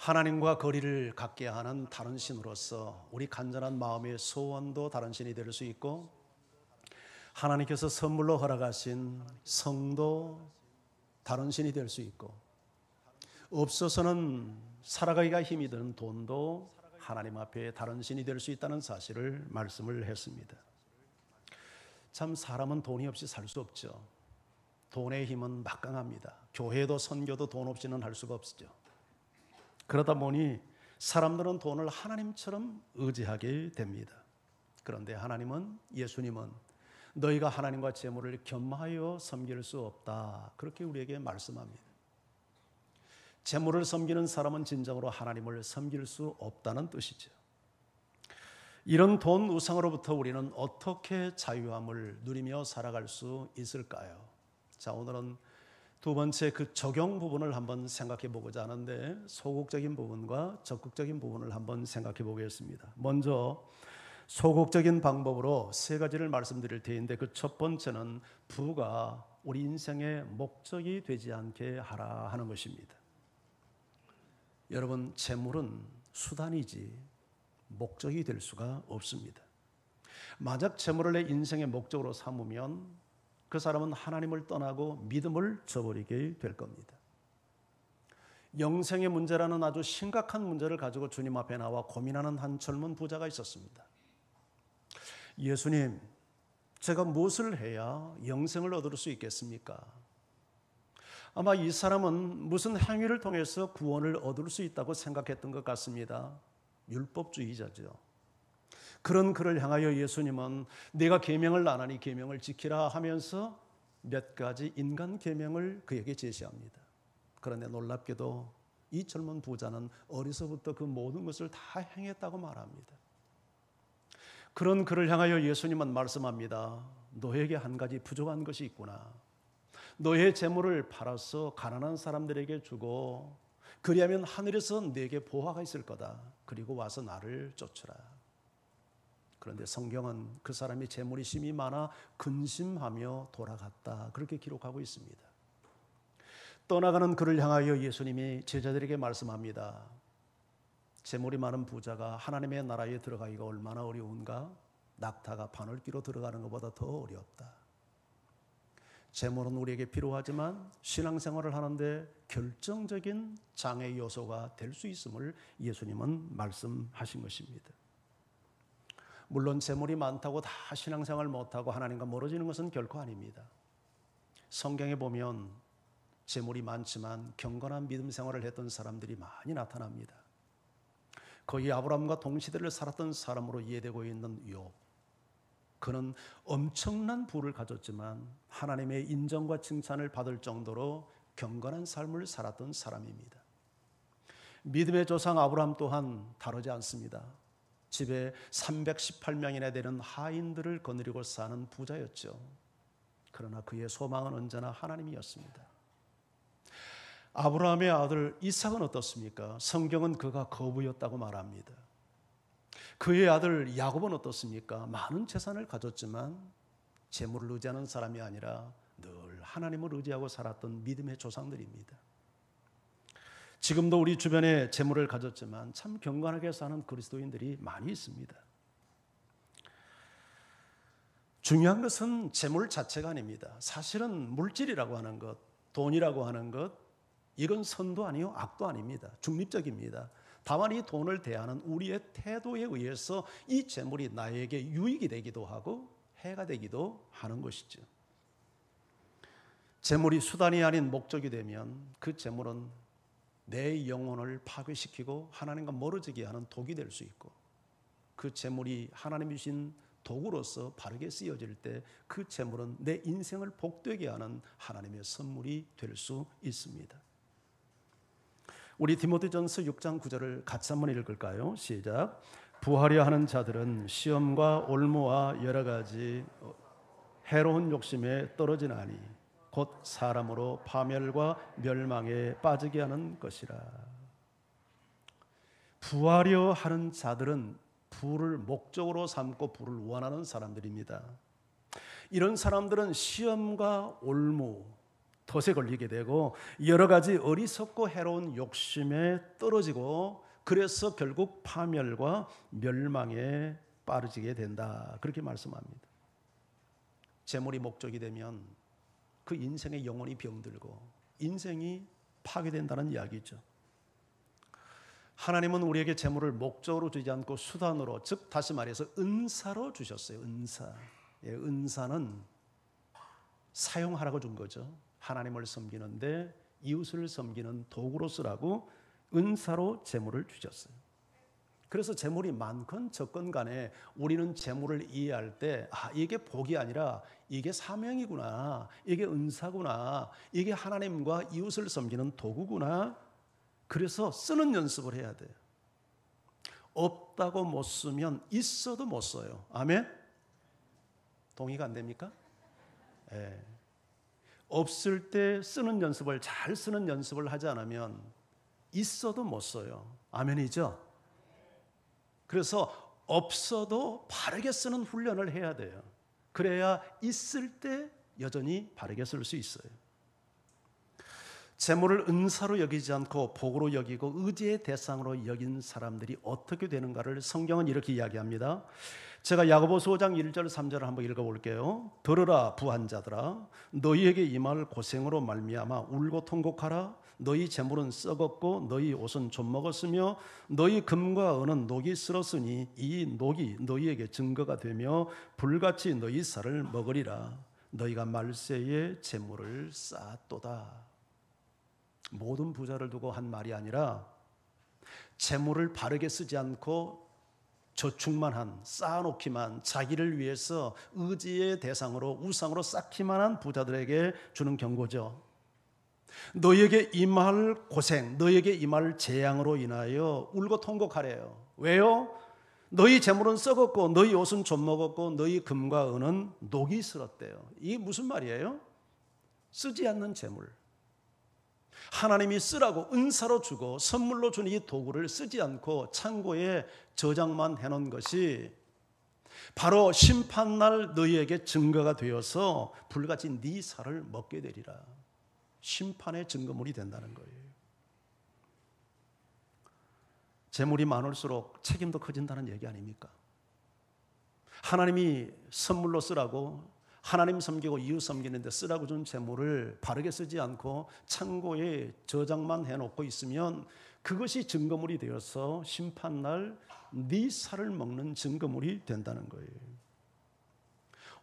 하나님과 거리를 갖게 하는 다른 신으로서 우리 간절한 마음의 소원도 다른 신이 될 수 있고, 하나님께서 선물로 허락하신 성도 다른 신이 될 수 있고, 없어서는 살아가기가 힘이 드는 돈도 하나님 앞에 다른 신이 될 수 있다는 사실을 말씀을 했습니다. 참 사람은 돈이 없이 살 수 없죠. 돈의 힘은 막강합니다. 교회도 선교도 돈 없이는 할 수가 없죠. 그러다 보니 사람들은 돈을 하나님처럼 의지하게 됩니다. 그런데 하나님은, 예수님은 너희가 하나님과 재물을 겸하여 섬길 수 없다, 그렇게 우리에게 말씀합니다. 재물을 섬기는 사람은 진정으로 하나님을 섬길 수 없다는 뜻이죠. 이런 돈 우상으로부터 우리는 어떻게 자유함을 누리며 살아갈 수 있을까요? 자, 오늘은 두 번째 그 적용 부분을 한번 생각해 보고자 하는데, 소극적인 부분과 적극적인 부분을 한번 생각해 보겠습니다. 먼저 소극적인 방법으로 세 가지를 말씀드릴 테는데, 그 첫 번째는 부가 우리 인생의 목적이 되지 않게 하라 하는 것입니다. 여러분, 재물은 수단이지 목적이 될 수가 없습니다. 만약 재물을 내 인생의 목적으로 삼으면 그 사람은 하나님을 떠나고 믿음을 저버리게 될 겁니다. 영생의 문제라는 아주 심각한 문제를 가지고 주님 앞에 나와 고민하는 한 젊은 부자가 있었습니다. 예수님, 제가 무엇을 해야 영생을 얻을 수 있겠습니까? 아마 이 사람은 무슨 행위를 통해서 구원을 얻을 수 있다고 생각했던 것 같습니다. 율법주의자죠. 그런 그를 향하여 예수님은 내가 계명을 안 하니 계명을 지키라 하면서 몇 가지 인간 계명을 그에게 제시합니다. 그런데 놀랍게도 이 젊은 부자는 어려서부터 그 모든 것을 다 행했다고 말합니다. 그런 그를 향하여 예수님은 말씀합니다. 너에게 한 가지 부족한 것이 있구나. 너의 재물을 팔아서 가난한 사람들에게 주고, 그리하면 하늘에서 내게 보화가 있을 거다. 그리고 와서 나를 쫓으라. 그런데 성경은 그 사람이 재물이 심히 많아 근심하며 돌아갔다, 그렇게 기록하고 있습니다. 떠나가는 그를 향하여 예수님이 제자들에게 말씀합니다. 재물이 많은 부자가 하나님의 나라에 들어가기가 얼마나 어려운가? 낙타가 바늘귀로 들어가는 것보다 더 어렵다. 재물은 우리에게 필요하지만 신앙생활을 하는데 결정적인 장애 요소가 될 수 있음을 예수님은 말씀하신 것입니다. 물론 재물이 많다고 다 신앙생활 못하고 하나님과 멀어지는 것은 결코 아닙니다. 성경에 보면 재물이 많지만 경건한 믿음 생활을 했던 사람들이 많이 나타납니다. 거의 아브라함과 동시대를 살았던 사람으로 이해되고 있는 욥, 그는 엄청난 부를 가졌지만 하나님의 인정과 칭찬을 받을 정도로 경건한 삶을 살았던 사람입니다. 믿음의 조상 아브라함 또한 다르지 않습니다. 집에 318명이나 되는 하인들을 거느리고 사는 부자였죠. 그러나 그의 소망은 언제나 하나님이었습니다. 아브라함의 아들 이삭은 어떻습니까? 성경은 그가 거부였다고 말합니다. 그의 아들 야곱은 어떻습니까? 많은 재산을 가졌지만 재물을 의지하는 사람이 아니라 늘 하나님을 의지하고 살았던 믿음의 조상들입니다. 지금도 우리 주변에 재물을 가졌지만 참 경건하게 사는 그리스도인들이 많이 있습니다. 중요한 것은 재물 자체가 아닙니다. 사실은 물질이라고 하는 것, 돈이라고 하는 것, 이건 선도 아니요 악도 아닙니다. 중립적입니다. 다만 이 돈을 대하는 우리의 태도에 의해서 이 재물이 나에게 유익이 되기도 하고 해가 되기도 하는 것이죠. 재물이 수단이 아닌 목적이 되면 그 재물은 내 영혼을 파괴시키고 하나님과 멀어지게 하는 독이 될 수 있고, 그 재물이 하나님이 주신 도구로서 바르게 쓰여질 때 그 재물은 내 인생을 복되게 하는 하나님의 선물이 될 수 있습니다. 우리 디모데전서 6장 9절을 같이 한번 읽을까요? 시작. 부하려 하는 자들은 시험과 올무와 여러 가지 해로운 욕심에 떨어지나니 곧 사람으로 파멸과 멸망에 빠지게 하는 것이라. 부하려 하는 자들은 부를 목적으로 삼고 부를 원하는 사람들입니다. 이런 사람들은 시험과 올무, 덫에 걸리게 되고 여러 가지 어리석고 해로운 욕심에 떨어지고 그래서 결국 파멸과 멸망에 빠지게 된다. 그렇게 말씀합니다. 재물이 목적이 되면 그 인생의 영혼이 병들고 인생이 파괴된다는 이야기죠. 하나님은 우리에게 재물을 목적으로 주지 않고 수단으로, 즉 다시 말해서 은사로 주셨어요. 은사. 은사는 사용하라고 준 거죠. 하나님을 섬기는데 이웃을 섬기는 도구로 쓰라고 은사로 재물을 주셨어요. 그래서 재물이 많건 적건 간에 우리는 재물을 이해할 때 이게 복이 아니라 이게 사명이구나, 이게 은사구나, 이게 하나님과 이웃을 섬기는 도구구나. 그래서 쓰는 연습을 해야 돼요. 없다고 못 쓰면 있어도 못 써요. 아멘? 동의가 안 됩니까? 네. 없을 때 쓰는 연습을, 잘 쓰는 연습을 하지 않으면 있어도 못 써요. 아멘이죠? 그래서 없어도 바르게 쓰는 훈련을 해야 돼요. 그래야 있을 때 여전히 바르게 쓸 수 있어요. 재물을 은사로 여기지 않고 복으로 여기고 의지의 대상으로 여긴 사람들이 어떻게 되는가를 성경은 이렇게 이야기합니다. 제가 야고보서 5장 1절 3절을 한번 읽어볼게요. 들으라 부한 자들아, 너희에게 임할 고생으로 말미암아 울고 통곡하라. 너희 재물은 썩었고 너희 옷은 좀먹었으며 너희 금과 은은 녹이 쓸었으니 이 녹이 너희에게 증거가 되며 불같이 너희 살을 먹으리라. 너희가 말세에 재물을 쌓았도다. 모든 부자를 두고 한 말이 아니라 재물을 바르게 쓰지 않고 저축만 한, 쌓아놓기만, 자기를 위해서 의지의 대상으로 우상으로 쌓기만 한 부자들에게 주는 경고죠. 너희에게 임할 고생, 너희에게 임할 재앙으로 인하여 울고 통곡하래요. 왜요? 너희 재물은 썩었고 너희 옷은 좀먹었고 너희 금과 은은 녹이 슬었대요. 이게 무슨 말이에요? 쓰지 않는 재물, 하나님이 쓰라고 은사로 주고 선물로 준 이 도구를 쓰지 않고 창고에 저장만 해놓은 것이 바로 심판날 너희에게 증거가 되어서 불같이 네 살을 먹게 되리라. 심판의 증거물이 된다는 거예요. 재물이 많을수록 책임도 커진다는 얘기 아닙니까? 하나님이 선물로 쓰라고, 하나님 섬기고 이웃 섬기는데 쓰라고 준 재물을 바르게 쓰지 않고 창고에 저장만 해놓고 있으면 그것이 증거물이 되어서 심판날 네 살을 먹는 증거물이 된다는 거예요.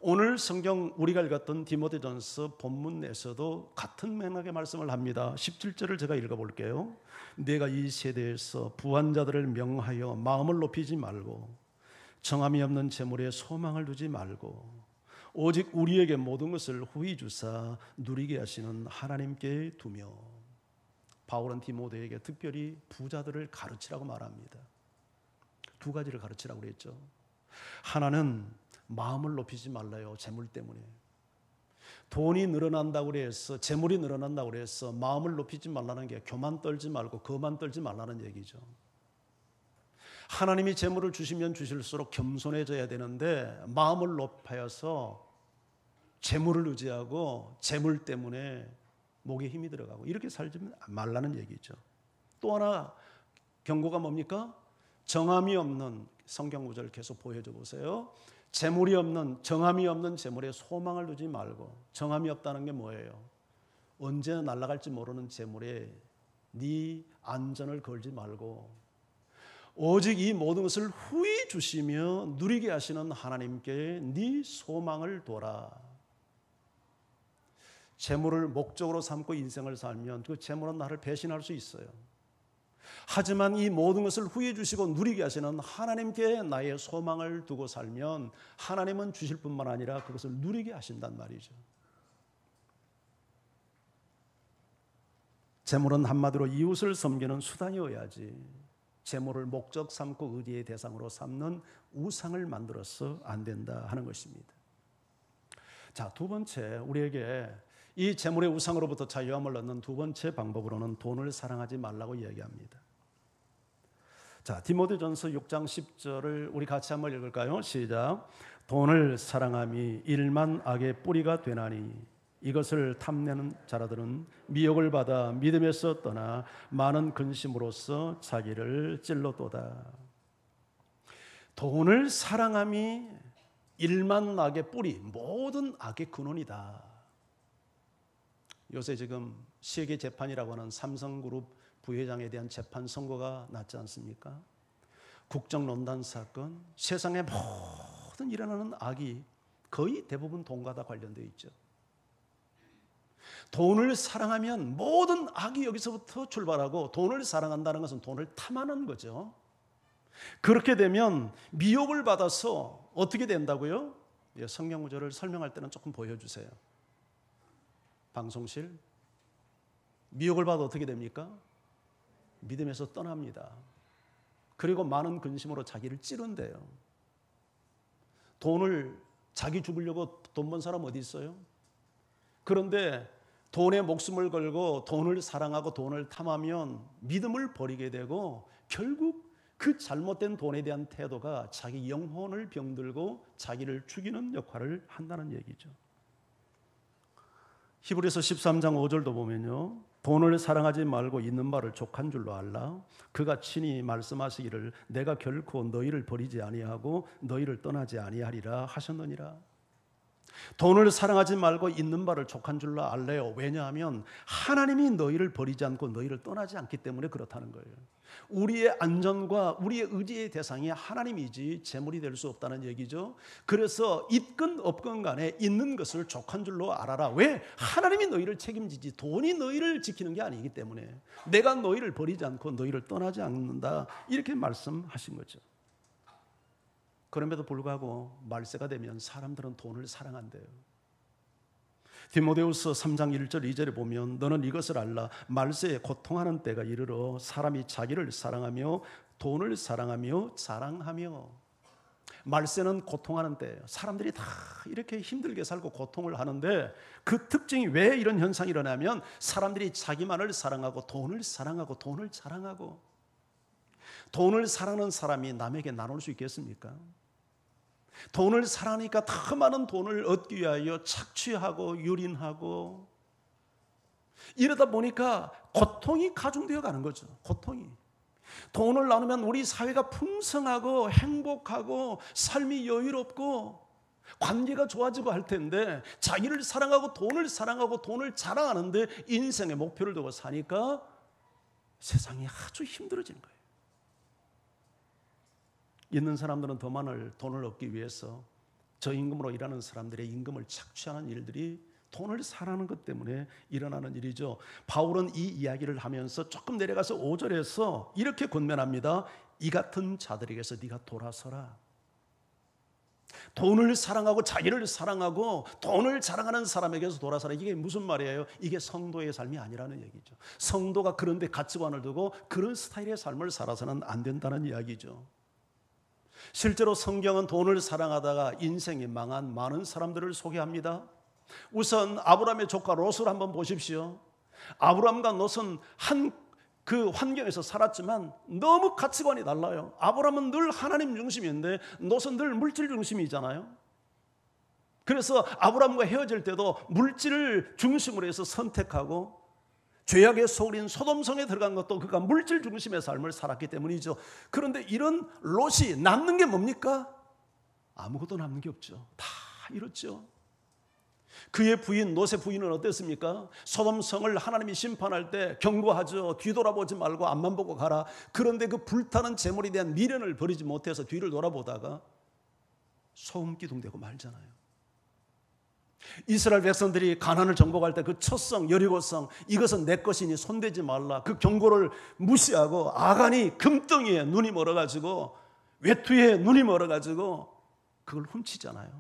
오늘 성경 우리가 읽었던 디모데전서 본문에서도 같은 맥락의 말씀을 합니다. 17절을 제가 읽어볼게요. 내가 이 세대에서 부한 자들을 명하여 마음을 높이지 말고 정함이 없는 재물에 소망을 두지 말고 오직 우리에게 모든 것을 후히 주사 누리게 하시는 하나님께 두며. 바울은 디모데에게 특별히 부자들을 가르치라고 말합니다. 두 가지를 가르치라고 그랬죠. 하나는 마음을 높이지 말라요. 재물 때문에. 돈이 늘어난다고 그래서, 재물이 늘어난다고 그래서 마음을 높이지 말라는 게 교만 떨지 말고 거만 떨지 말라는 얘기죠. 하나님이 재물을 주시면 주실수록 겸손해져야 되는데 마음을 높여서 재물을 의지하고 재물 때문에 목에 힘이 들어가고 이렇게 살지 말라는 얘기죠. 또 하나 경고가 뭡니까? 정함이 없는, 성경 구절을 계속 보여줘 보세요. 재물이 없는, 정함이 없는 재물에 소망을 두지 말고. 정함이 없다는 게 뭐예요? 언제 날아갈지 모르는 재물에 네 안전을 걸지 말고 오직 이 모든 것을 후히 주시며 누리게 하시는 하나님께 네 소망을 둬라. 재물을 목적으로 삼고 인생을 살면 그 재물은 나를 배신할 수 있어요. 하지만 이 모든 것을 후히 주시고 누리게 하시는 하나님께 나의 소망을 두고 살면 하나님은 주실 뿐만 아니라 그것을 누리게 하신단 말이죠. 재물은 한마디로 이웃을 섬기는 수단이어야지 재물을 목적 삼고 의지의 대상으로 삼는 우상을 만들어서 안 된다 하는 것입니다. 자, 두 번째, 우리에게 이 재물의 우상으로부터 자유함을 얻는 두 번째 방법으로는 돈을 사랑하지 말라고 이야기합니다. 자, 디모데전서 6장 10절을 우리 같이 한번 읽을까요? 시작. 돈을 사랑함이 일만 악의 뿌리가 되나니 이것을 탐내는 자라들은 미혹을 받아 믿음에서 떠나 많은 근심으로써 자기를 찔러도다. 돈을 사랑함이 일만 악의 뿌리, 모든 악의 근원이다. 요새 지금 세계 재판이라고 하는 삼성그룹 부회장에 대한 재판 선고가 났지 않습니까? 국정농단 사건, 세상의 모든 일어나는 악이 거의 대부분 돈과 다 관련되어 있죠. 돈을 사랑하면 모든 악이 여기서부터 출발하고, 돈을 사랑한다는 것은 돈을 탐하는 거죠. 그렇게 되면 미혹을 받아서 어떻게 된다고요? 성경 구절을 설명할 때는 조금 보여주세요. 방송실. 미혹을 받아 어떻게 됩니까? 믿음에서 떠납니다. 그리고 많은 근심으로 자기를 찌른대요. 돈을 자기 죽으려고 돈 번 사람 어디 있어요? 그런데 돈에 목숨을 걸고 돈을 사랑하고 돈을 탐하면 믿음을 버리게 되고, 결국 그 잘못된 돈에 대한 태도가 자기 영혼을 병들고 자기를 죽이는 역할을 한다는 얘기죠. 히브리서 13장 5절도 보면요, 돈을 사랑하지 말고 있는 바를 족한 줄로 알라. 그가 친히 말씀하시기를 내가 결코 너희를 버리지 아니하고 너희를 떠나지 아니하리라 하셨느니라. 돈을 사랑하지 말고 있는 바를 족한 줄로 알래요. 왜냐하면 하나님이 너희를 버리지 않고 너희를 떠나지 않기 때문에 그렇다는 거예요. 우리의 안전과 우리의 의지의 대상이 하나님이지 재물이 될 수 없다는 얘기죠. 그래서 있건 없건 간에 있는 것을 족한 줄로 알아라. 왜? 하나님이 너희를 책임지지 돈이 너희를 지키는 게 아니기 때문에. 내가 너희를 버리지 않고 너희를 떠나지 않는다, 이렇게 말씀하신 거죠. 그럼에도 불구하고 말세가 되면 사람들은 돈을 사랑한대요. 디모데후서 3장 1절 2절에 보면 너는 이것을 알라. 말세에 고통하는 때가 이르러 사람이 자기를 사랑하며 돈을 사랑하며 자랑하며. 말세는 고통하는 때예요. 사람들이 다 이렇게 힘들게 살고 고통을 하는데, 그 특징이 왜 이런 현상이 일어나면 사람들이 자기만을 사랑하고 돈을 사랑하고 돈을 자랑하고. 돈을 사랑하는 사람이 남에게 나눌 수 있겠습니까? 돈을 사랑하니까 더 많은 돈을 얻기 위하여 착취하고 유린하고, 이러다 보니까 고통이 가중되어 가는 거죠. 고통이. 돈을 나누면 우리 사회가 풍성하고 행복하고 삶이 여유롭고 관계가 좋아지고 할 텐데, 자기를 사랑하고 돈을 자랑하는데 인생의 목표를 두고 사니까 세상이 아주 힘들어지는 거예요. 있는 사람들은 더 많은 돈을 얻기 위해서 저임금으로 일하는 사람들의 임금을 착취하는 일들이 돈을 사랑하는 것 때문에 일어나는 일이죠. 바울은 이 이야기를 하면서 조금 내려가서 5절에서 이렇게 권면합니다. 이 같은 자들에게서 네가 돌아서라. 돈을 사랑하고 자기를 사랑하고 돈을 자랑하는 사람에게서 돌아서라. 이게 무슨 말이에요? 이게 성도의 삶이 아니라는 얘기죠. 성도가 그런 데 가치관을 두고 그런 스타일의 삶을 살아서는 안 된다는 이야기죠. 실제로 성경은 돈을 사랑하다가 인생이 망한 많은 사람들을 소개합니다. 우선 아브라함의 조카 롯을 한번 보십시오. 아브라함과 롯은 그 환경에서 살았지만 너무 가치관이 달라요. 아브라함은 늘 하나님 중심인데 롯은 늘 물질 중심이잖아요. 그래서 아브라함과 헤어질 때도 물질을 중심으로 해서 선택하고, 죄악의 소울인 소돔성에 들어간 것도 그가 물질 중심의 삶을 살았기 때문이죠. 그런데 이런 롯이 남는 게 뭡니까? 아무것도 남는 게 없죠. 다 잃었죠. 그의 부인, 롯의 부인은 어땠습니까? 소돔성을 하나님이 심판할 때 경고하죠. 뒤돌아보지 말고 앞만 보고 가라. 그런데 그 불타는 재물에 대한 미련을 버리지 못해서 뒤를 돌아보다가 소음기둥되고 말잖아요. 이스라엘 백성들이 가나안을 정복할 때 그 첫 성 여리고성, 이것은 내 것이니 손대지 말라, 그 경고를 무시하고 아간이 금덩이에 눈이 멀어가지고, 외투에 눈이 멀어가지고 그걸 훔치잖아요.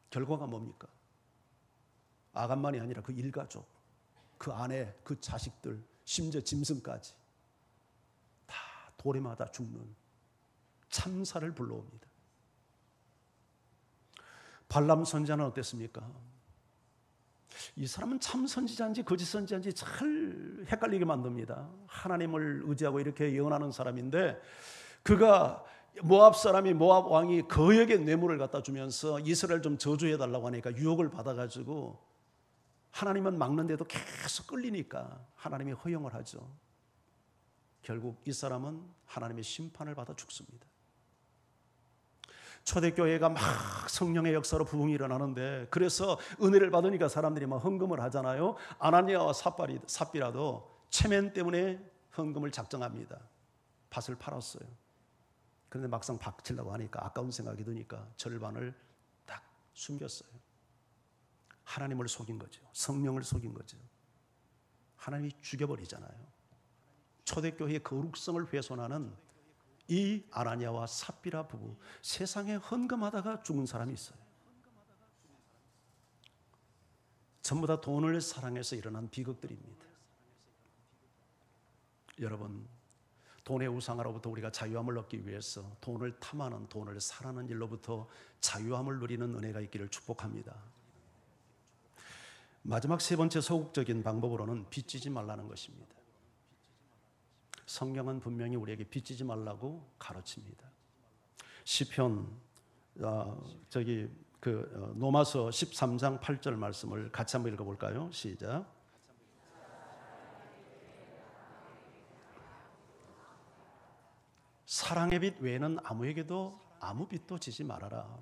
결과가 뭡니까? 아간만이 아니라 그 일가족, 그 아내, 그 자식들, 심지어 짐승까지 다 돌에 맞아 죽는 참사를 불러옵니다. 발람 선지자는 어땠습니까? 이 사람은 참 선지자인지 거짓 선지자인지 잘 헷갈리게 만듭니다. 하나님을 의지하고 이렇게 예언하는 사람인데, 그가 모압 사람이 모압 왕이 그에게 뇌물을 갖다 주면서 이스라엘 좀 저주해달라고 하니까 유혹을 받아가지고 하나님은 막는데도 계속 끌리니까 하나님이 허용을 하죠. 결국 이 사람은 하나님의 심판을 받아 죽습니다. 초대교회가 막 성령의 역사로 부흥이 일어나는데, 그래서 은혜를 받으니까 사람들이 막 헌금을 하잖아요. 아나니아와 삽비라도 체면 때문에 헌금을 작정합니다. 밭을 팔았어요. 그런데 막상 박치려고 하니까 아까운 생각이 드니까 절반을 딱 숨겼어요. 하나님을 속인 거죠. 성령을 속인 거죠. 하나님이 죽여버리잖아요. 초대교회의 거룩성을 훼손하는 이 아나니아와 삽비라 부부, 세상에 헌금하다가 죽은 사람이 있어요. 전부 다 돈을 사랑해서 일어난 비극들입니다. 여러분, 돈의 우상으로부터 우리가 자유함을 얻기 위해서 돈을 탐하는, 돈을 사랑하는 일로부터 자유함을 누리는 은혜가 있기를 축복합니다. 마지막 세 번째 소극적인 방법으로는 빚지지 말라는 것입니다. 성경은 분명히 우리에게 빚지지 말라고 가르칩니다. 시편 노마서 13장 8절 말씀을 같이 한번 읽어볼까요? 시작. 사랑의 빚 외에는 아무에게도 아무 빚도 지지 말아라.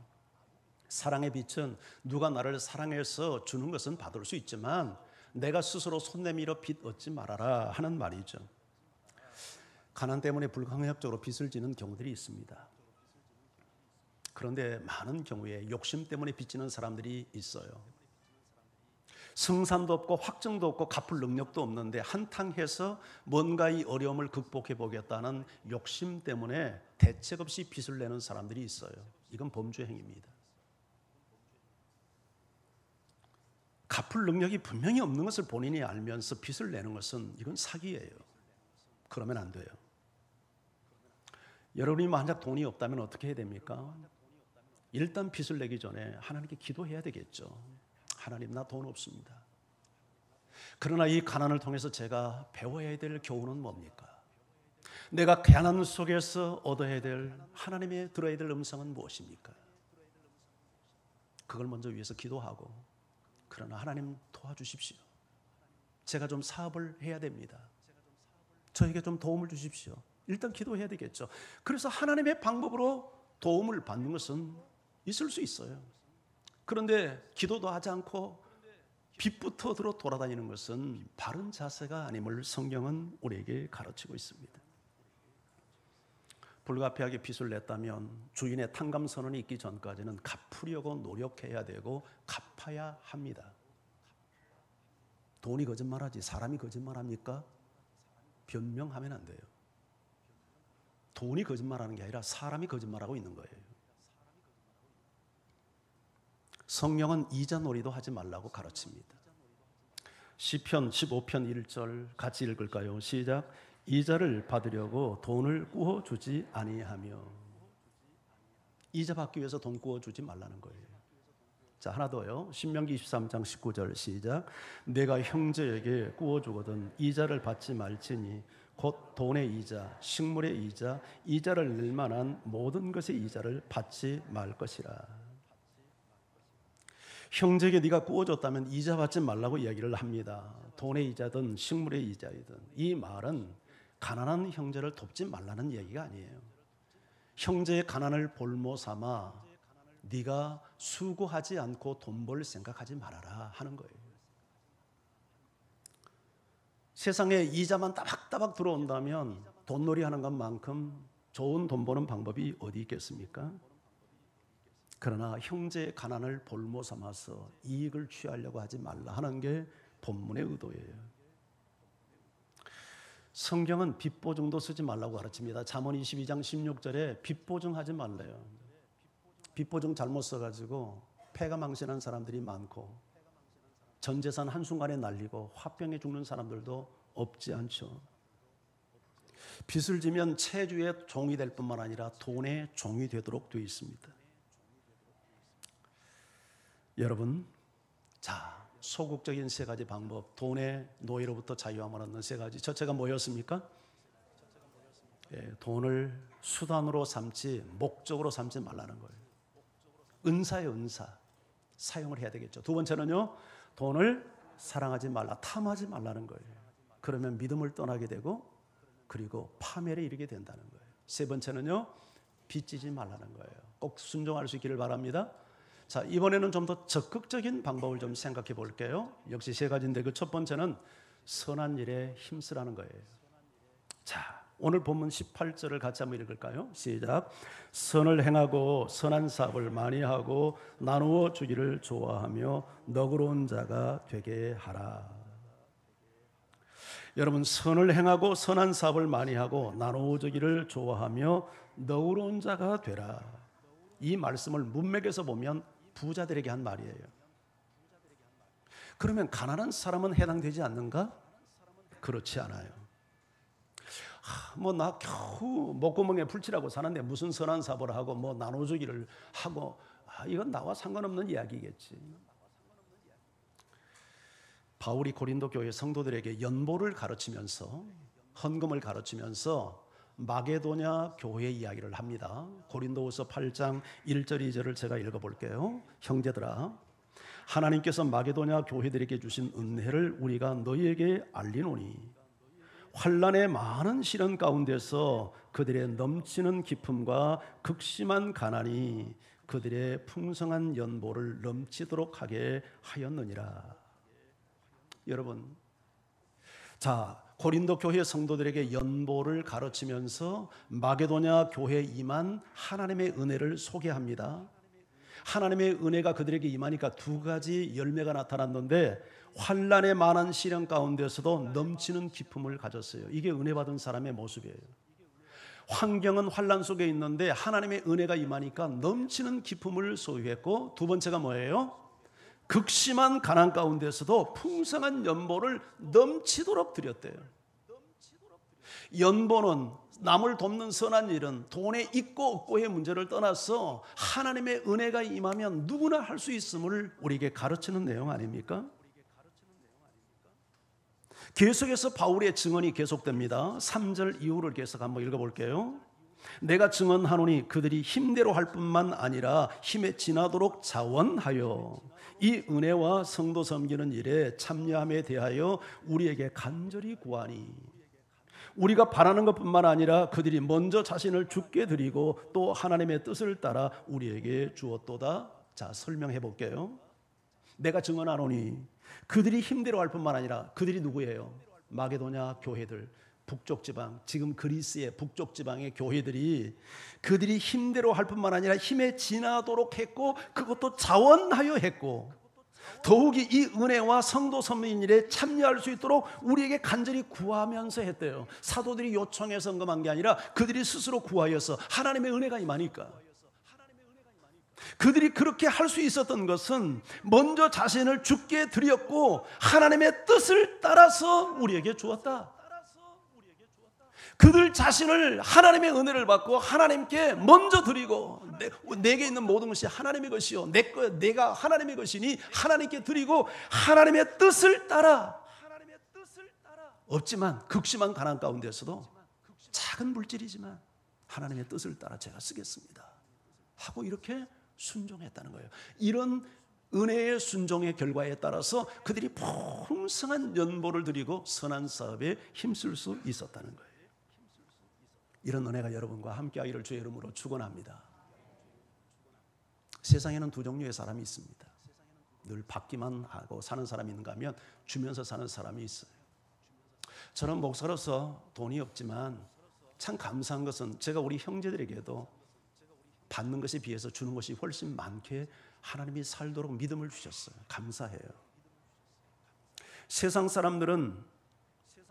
사랑의 빚은 누가 나를 사랑해서 주는 것은 받을 수 있지만 내가 스스로 손 내밀어 빚 얻지 말아라 하는 말이죠. 가난 때문에 불가항력적으로 빚을 지는 경우들이 있습니다. 그런데 많은 경우에 욕심 때문에 빚지는 사람들이 있어요. 승산도 없고 확정도 없고 갚을 능력도 없는데 한탕해서 뭔가 이 어려움을 극복해 보겠다는 욕심 때문에 대책 없이 빚을 내는 사람들이 있어요. 이건 범죄 행위입니다. 갚을 능력이 분명히 없는 것을 본인이 알면서 빚을 내는 것은 이건 사기예요. 그러면 안 돼요. 여러분이 만약 돈이 없다면 어떻게 해야 됩니까? 일단 빚을 내기 전에 하나님께 기도해야 되겠죠. 하나님, 나 돈 없습니다. 그러나 이 가난을 통해서 제가 배워야 될 교훈은 뭡니까? 내가 가난 속에서 얻어야 될, 하나님의 들어야 될 음성은 무엇입니까? 그걸 먼저 위해서 기도하고, 그러나 하나님 도와주십시오. 제가 좀 사업을 해야 됩니다. 저에게 좀 도움을 주십시오. 일단 기도해야 되겠죠. 그래서 하나님의 방법으로 도움을 받는 것은 있을 수 있어요. 그런데 기도도 하지 않고 빚부터 들어 돌아다니는 것은 바른 자세가 아님을 성경은 우리에게 가르치고 있습니다. 불가피하게 빚을 냈다면 주인의 탕감 선언이 있기 전까지는 갚으려고 노력해야 되고 갚아야 합니다. 돈이 거짓말하지 사람이 거짓말합니까? 변명하면 안 돼요. 돈이 거짓말하는 게 아니라 사람이 거짓말하고 있는 거예요. 성령은 이자놀이도 하지 말라고 가르칩니다. 시편 15편 1절 같이 읽을까요? 시작. 이자를 받으려고 돈을 구워주지 아니하며. 이자 받기 위해서 돈 구워주지 말라는 거예요. 자, 하나 더요. 신명기 23장 19절 시작. 내가 형제에게 구워주거든 이자를 받지 말지니 곧 돈의 이자, 식물의 이자, 이자를 낼 만한 모든 것의 이자를 받지 말 것이라. 형제에게 네가 구워줬다면 이자 받지 말라고 이야기를 합니다. 돈의 이자든 식물의 이자이든. 이 말은 가난한 형제를 돕지 말라는 얘기가 아니에요. 형제의 가난을 볼모 삼아 네가 수고하지 않고 돈 벌 생각하지 말아라 하는 거예요. 세상에 이자만 따박따박 들어온다면 돈놀이 하는 것만큼 좋은 돈 버는 방법이 어디 있겠습니까? 그러나 형제의 가난을 볼모 삼아서 이익을 취하려고 하지 말라 하는 게 본문의 의도예요. 성경은 빚보증도 쓰지 말라고 가르칩니다. 잠언 22장 16절에 빚보증하지 말래요. 빚보증 잘못 써가지고 폐가 망신한 사람들이 많고 전 재산 한순간에 날리고 화병에 죽는 사람들도 없지 않죠. 빚을 지면 채주의 종이 될 뿐만 아니라 돈의 종이 되도록 되어 있습니다. 여러분, 자, 소극적인 세 가지 방법, 돈의 노예로부터 자유함을 얻는 세 가지. 첫째가 뭐였습니까? 돈을 수단으로 삼지 목적으로 삼지 말라는 거예요. 은사예요, 은사. 사용을 해야 되겠죠. 두 번째는요, 돈을 사랑하지 말라, 탐하지 말라는 거예요. 그러면 믿음을 떠나게 되고 그리고 파멸에 이르게 된다는 거예요. 세 번째는요, 빚지지 말라는 거예요. 꼭 순종할 수 있기를 바랍니다. 자, 이번에는 좀 더 적극적인 방법을 좀 생각해 볼게요. 역시 세 가지인데 그 첫 번째는 선한 일에 힘쓰라는 거예요. 자, 오늘 본문 18절을 같이 한번 읽을까요? 시작. 선을 행하고 선한 사업을 많이 하고 나누어 주기를 좋아하며 너그러운 자가 되게 하라. 여러분, 선을 행하고 선한 사업을 많이 하고 나누어 주기를 좋아하며 너그러운 자가 되라. 이 말씀을 문맥에서 보면 부자들에게 한 말이에요. 그러면 가난한 사람은 해당되지 않는가? 그렇지 않아요. 뭐 나 겨우 목구멍에 불칠하고 사는데 무슨 선한 사업을 하고 뭐 나눠주기를 하고, 이건 나와 상관없는 이야기겠지. 바울이 고린도 교회 성도들에게 연보를 가르치면서 헌금을 가르치면서 마게도냐 교회 이야기를 합니다. 고린도후서 8장 1절 2절을 제가 읽어볼게요. 형제들아, 하나님께서 마게도냐 교회들에게 주신 은혜를 우리가 너희에게 알리노니 환난의 많은 시련 가운데서 그들의 넘치는 기쁨과 극심한 가난이 그들의 풍성한 연보를 넘치도록 하게 하였느니라. 여러분, 자, 고린도 교회 성도들에게 연보를 가르치면서 마게도냐 교회에 임한 하나님의 은혜를 소개합니다. 하나님의 은혜가 그들에게 임하니까 두 가지 열매가 나타났는데 환난의 많은 시련 가운데서도 넘치는 기쁨을 가졌어요. 이게 은혜 받은 사람의 모습이에요. 환경은 환난 속에 있는데 하나님의 은혜가 임하니까 넘치는 기쁨을 소유했고, 두 번째가 뭐예요? 극심한 가난 가운데서도 풍성한 연보를 넘치도록 드렸대요. 연보는 남을 돕는 선한 일은 돈에 있고 없고의 문제를 떠나서 하나님의 은혜가 임하면 누구나 할 수 있음을 우리에게 가르치는 내용 아닙니까? 계속해서 바울의 증언이 계속됩니다. 3절 이후를 계속 한번 읽어볼게요. 내가 증언하노니 그들이 힘대로 할 뿐만 아니라 힘에 지나도록 자원하여 이 은혜와 성도 섬기는 일에 참여함에 대하여 우리에게 간절히 구하니, 우리가 바라는 것뿐만 아니라 그들이 먼저 자신을 주께 드리고 또 하나님의 뜻을 따라 우리에게 주었도다. 자, 설명해 볼게요. 내가 증언하노니 그들이 힘대로 할 뿐만 아니라, 그들이 누구예요? 마게도냐 교회들, 북쪽 지방, 지금 그리스의 북쪽 지방의 교회들이 그들이 힘대로 할 뿐만 아니라 힘에 지나도록 했고, 그것도 자원하여 했고, 더욱이 이 은혜와 성도 섬기는 일에 참여할 수 있도록 우리에게 간절히 구하면서 했대요. 사도들이 요청해서 헌금한 게 아니라 그들이 스스로 구하여서 하나님의 은혜가 임하니까. 그들이 그렇게 할 수 있었던 것은 먼저 자신을 주께 드렸고 하나님의 뜻을 따라서 우리에게 주었다. 그들 자신을 하나님의 은혜를 받고 하나님께 먼저 드리고, 내게 있는 모든 것이 하나님의 것이요 내가 하나님의 것이니 하나님께 드리고 하나님의 뜻을 따라, 없지만 극심한 가난 가운데서도 작은 물질이지만 하나님의 뜻을 따라 제가 쓰겠습니다 하고 이렇게 순종했다는 거예요. 이런 은혜의 순종의 결과에 따라서 그들이 풍성한 연보를 드리고 선한 사업에 힘쓸 수 있었다는 거예요. 이런 은혜가 여러분과 함께하기를 주의 이름으로 축원합니다. 세상에는 두 종류의 사람이 있습니다. 늘 받기만 하고 사는 사람이 있는가 하면 주면서 사는 사람이 있어요. 저는 목사로서 돈이 없지만 참 감사한 것은 제가 우리 형제들에게도 받는 것에 비해서 주는 것이 훨씬 많게 하나님이 살도록 믿음을 주셨어요. 감사해요. 세상 사람들은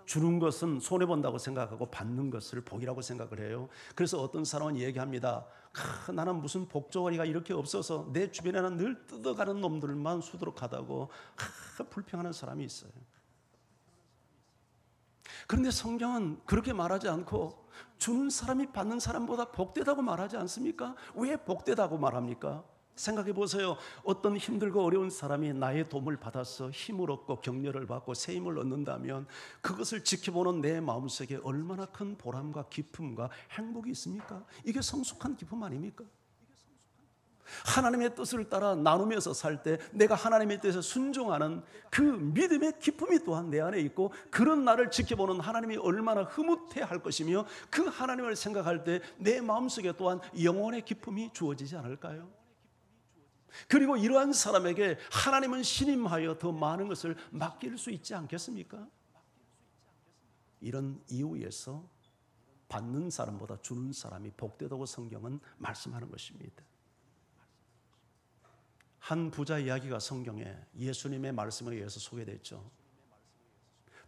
주는 것은 손해본다고 생각하고 받는 것을 복이라고 생각을 해요. 그래서 어떤 사람은 얘기합니다. 나는 무슨 복조거리가 이렇게 없어서 내 주변에는 늘 뜯어가는 놈들만 수두룩하다고 불평하는 사람이 있어요. 그런데 성경은 그렇게 말하지 않고 주는 사람이 받는 사람보다 복되다고 말하지 않습니까? 왜 복되다고 말합니까? 생각해 보세요. 어떤 힘들고 어려운 사람이 나의 도움을 받아서 힘을 얻고 격려를 받고 새 힘을 얻는다면 그것을 지켜보는 내 마음속에 얼마나 큰 보람과 기쁨과 행복이 있습니까? 이게 성숙한 기쁨 아닙니까? 하나님의 뜻을 따라 나누면서 살 때 내가 하나님의 뜻에 순종하는 그 믿음의 기쁨이 또한 내 안에 있고, 그런 나를 지켜보는 하나님이 얼마나 흐뭇해할 것이며, 그 하나님을 생각할 때 내 마음속에 또한 영혼의 기쁨이 주어지지 않을까요? 그리고 이러한 사람에게 하나님은 신임하여 더 많은 것을 맡길 수 있지 않겠습니까? 이런 이유에서 받는 사람보다 주는 사람이 복되다고 성경은 말씀하는 것입니다. 한 부자 이야기가 성경에 예수님의 말씀에 의해서 소개됐죠.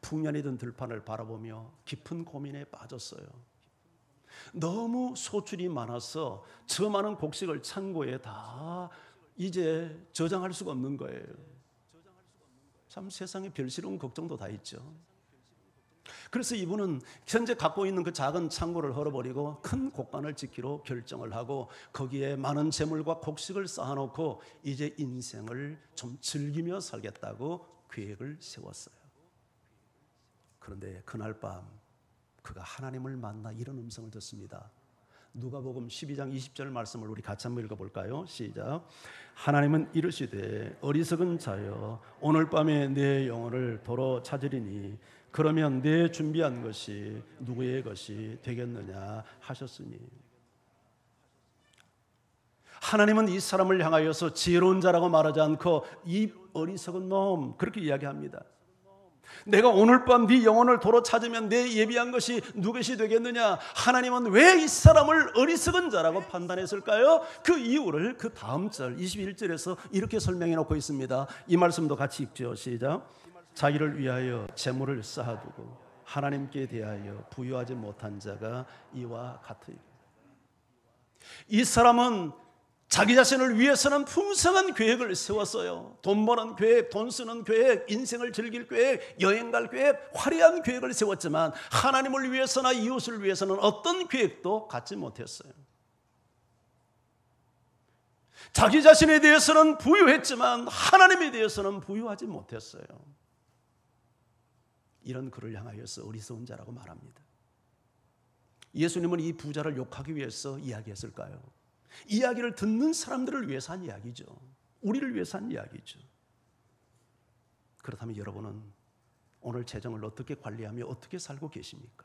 풍년이 든 들판을 바라보며 깊은 고민에 빠졌어요. 너무 소출이 많아서 저 많은 곡식을 창고에 다 이제 저장할 수가 없는 거예요. 참 세상에 별스러운 걱정도 다 있죠. 그래서 이분은 현재 갖고 있는 그 작은 창고를 헐어버리고 큰 곡간을 짓기로 결정을 하고, 거기에 많은 재물과 곡식을 쌓아놓고 이제 인생을 좀 즐기며 살겠다고 계획을 세웠어요. 그런데 그날 밤 그가 하나님을 만나 이런 음성을 듣습니다. 누가복음 12장 20절 말씀을 우리 같이 한번 읽어볼까요? 시작. 하나님은 이르시되 어리석은 자여, 오늘 밤에 내 영혼을 도로 찾으리니 그러면 내 준비한 것이 누구의 것이 되겠느냐 하셨으니. 하나님은 이 사람을 향하여서 지혜로운 자라고 말하지 않고 이 어리석은 놈, 그렇게 이야기합니다. 내가 오늘 밤 네 영혼을 도로 찾으면 내 예비한 것이 누구것이 되겠느냐. 하나님은 왜 이 사람을 어리석은 자라고 판단했을까요? 그 이유를 그 다음 절 21절에서 이렇게 설명해 놓고 있습니다. 이 말씀도 같이 읽죠. 시작. 자기를 위하여 재물을 쌓아두고 하나님께 대하여 부유하지 못한 자가 이와 같으리라. 이 사람은 자기 자신을 위해서는 풍성한 계획을 세웠어요. 돈 버는 계획, 돈 쓰는 계획, 인생을 즐길 계획, 여행 갈 계획, 화려한 계획을 세웠지만 하나님을 위해서나 이웃을 위해서는 어떤 계획도 갖지 못했어요. 자기 자신에 대해서는 부유했지만 하나님에 대해서는 부유하지 못했어요. 이런 그를 향하여서 어리석은 자라고 말합니다. 예수님은 이 부자를 욕하기 위해서 이야기했을까요? 이야기를 듣는 사람들을 위해서 한 이야기죠. 우리를 위해서 한 이야기죠. 그렇다면 여러분은 오늘 재정을 어떻게 관리하며 어떻게 살고 계십니까?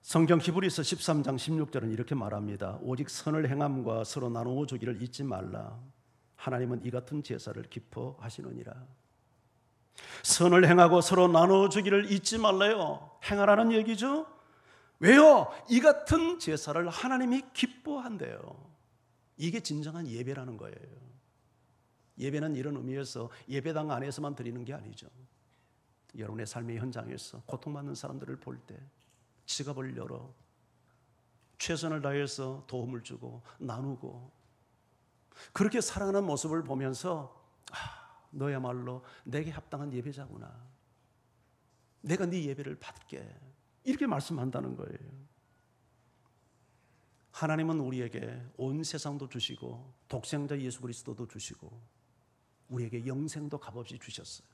성경 히브리서 13장 16절은 이렇게 말합니다. 오직 선을 행함과 서로 나누어 주기를 잊지 말라. 하나님은 이 같은 제사를 기뻐하시느니라. 선을 행하고 서로 나누어 주기를 잊지 말래요. 행하라는 얘기죠. 왜요? 이 같은 제사를 하나님이 기뻐한대요. 이게 진정한 예배라는 거예요. 예배는 이런 의미에서 예배당 안에서만 드리는 게 아니죠. 여러분의 삶의 현장에서 고통받는 사람들을 볼 때 지갑을 열어 최선을 다해서 도움을 주고 나누고, 그렇게 살아가는 모습을 보면서 너야말로 내게 합당한 예배자구나, 내가 네 예배를 받게, 이렇게 말씀한다는 거예요. 하나님은 우리에게 온 세상도 주시고 독생자 예수 그리스도도 주시고 우리에게 영생도 값없이 주셨어요.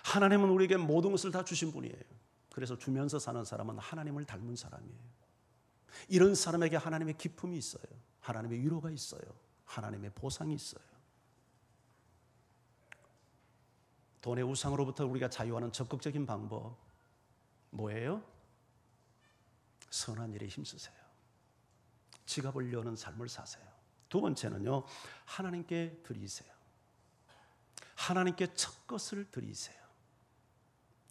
하나님은 우리에게 모든 것을 다 주신 분이에요. 그래서 주면서 사는 사람은 하나님을 닮은 사람이에요. 이런 사람에게 하나님의 기쁨이 있어요. 하나님의 위로가 있어요. 하나님의 보상이 있어요. 돈의 우상으로부터 우리가 자유하는 적극적인 방법 뭐예요? 선한 일에 힘쓰세요. 지갑을 여는 삶을 사세요. 두 번째는요, 하나님께 드리세요. 하나님께 첫 것을 드리세요.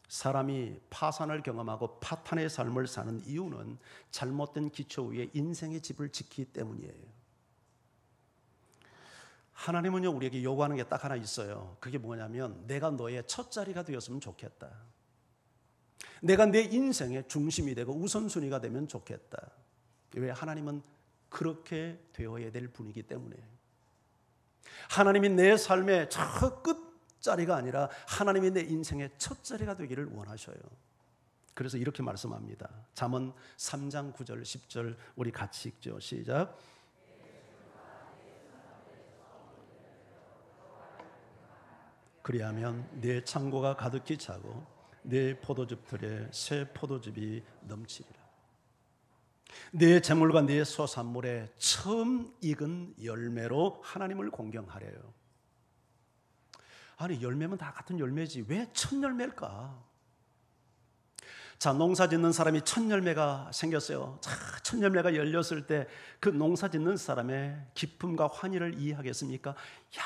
사람이 파산을 경험하고 파탄의 삶을 사는 이유는 잘못된 기초 위에 인생의 집을 짓기 때문이에요. 하나님은요, 우리에게 요구하는 게 딱 하나 있어요. 그게 뭐냐면 내가 너의 첫 자리가 되었으면 좋겠다. 내가 내 인생의 중심이 되고 우선순위가 되면 좋겠다. 왜? 하나님은 그렇게 되어야 될 분이기 때문에. 하나님이 내 삶의 저 끝자리가 아니라 하나님이 내 인생의 첫 자리가 되기를 원하셔요. 그래서 이렇게 말씀합니다. 잠언 3장 9절 10절 우리 같이 읽죠. 시작. 그리하면 내 창고가 가득히 차고 내 포도즙 틀에 새 포도즙이 넘치리라. 내 재물과 내 소산물에 처음 익은 열매로 하나님을 공경하래요. 아니, 열매면 다 같은 열매지 왜 첫 열매일까? 자, 농사 짓는 사람이 첫 열매가 생겼어요. 자, 첫 열매가 열렸을 때 그 농사 짓는 사람의 기쁨과 환희를 이해하겠습니까? 야,